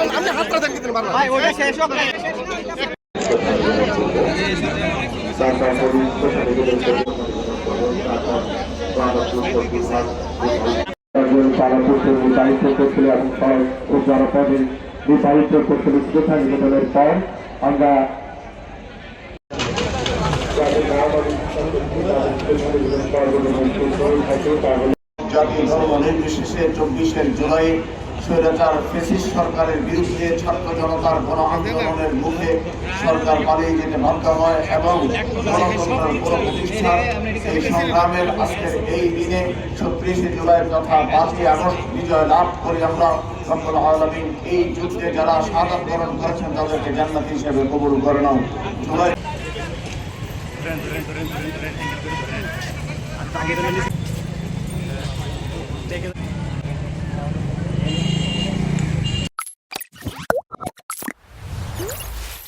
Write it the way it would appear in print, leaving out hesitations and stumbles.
আপনি হাতটা দেন দিতে পারবেন ভাই ওটা শেষ হোক দায়িত্ব করছিল এবং যারা পদে দায়িত্ব করছিল শ্রদ্ধা নিবেদনের পর আমরা জাতীয় ধর্ম নির্বিশেষে ২৪শে জুলাই স্বৈরাচার ফ্যাসিস্ট সরকারের বিরুদ্ধে ছাত্র জনতার গণ আন্দোলনের মুখে সরকার পালিয়ে যেতে বাধ্য হয় এবং গণতন্ত্রের পুনঃপ্রতিষ্ঠার এই সংগ্রামের আজকের এই দিনে ৩৬শে জুলাই তথা ৫ই আগস্ট বিজয় লাভ করে আমরা রব্বুল আলামিন এই যুদ্ধে যারা শাহাদাত বরণ করেছেন তাদেরকে জান্নাত হিসেবে কবুল করে নাও। জুলাই